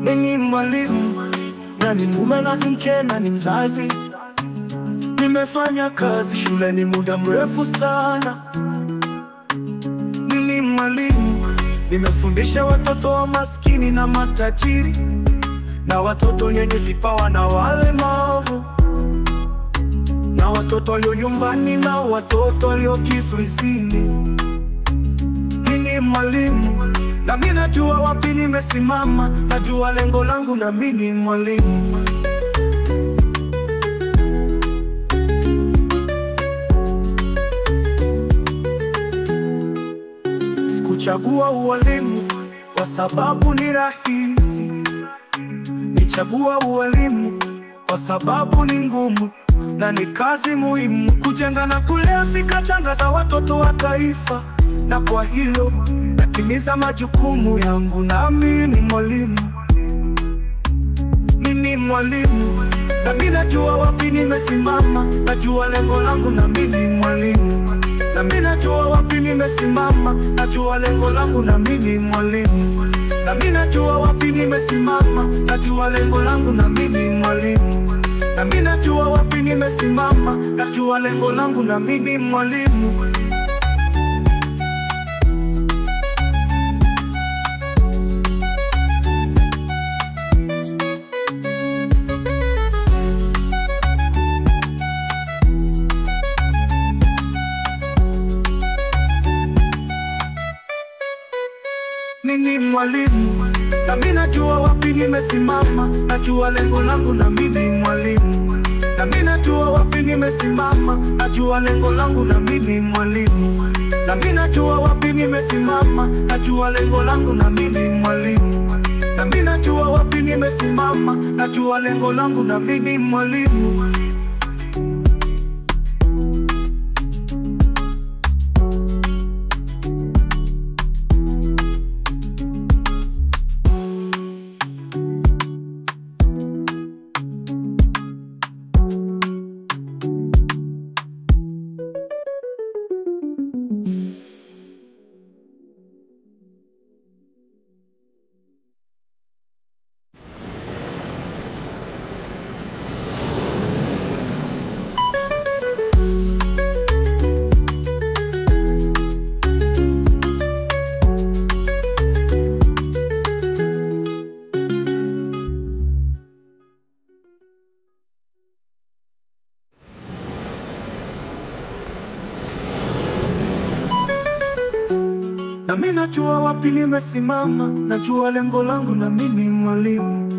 Mimi mwalimu na ni mume na mke na ni mzazi. Nimefanya kazi shuleni muda mrefu sana. Mimi mwalimu, nimefundisha watoto wa maskini na matajiri, na watoto wenye vipawa na walemavu, na watoto walio nyumbani na watoto walio kizuizini. Mimi mwalimu, na mimi najua wapi nimesimama, najua lengo langu, na mimi mwalimu. Sikuchagua ualimu kwa sababu ni rahisi, nichagua ualimu kwa sababu ni ngumu na ni kazi muhimu, kujenga na kulea fikra changa za watoto wa taifa. Na kwa hilo natimiza majukumu yangu, na mimi ni mwalimu. Mimi mwalimu, na mimi najua wapi nimesimama, najua lengo langu, na mimi mwalimu. Na mimi najua wapi nimesimama, najua lengo langu, na mimi mwalimu. Na mimi najua wapi nimesimama, najua lengo langu, na mimi mwalimu. Na mimi najua wapi nimesimama, najua lengo langu, na mimi mwalimu. Mimi mwalimu, na mimi najua wapi nimesimama, najua lengo langu, na mimi mwalimu. Na mimi najua wapi nimesimama, najua lengo langu, na mimi mwalimu. Na mimi najua wapi nimesimama, najua lengo langu, na mimi mwalimu. Na mimi najua wapi nimesimama, najua lengo langu, na mimi mwalimu. Na mimi najua wapi nimesimama, najua lengo langu, na mimi mwalimu.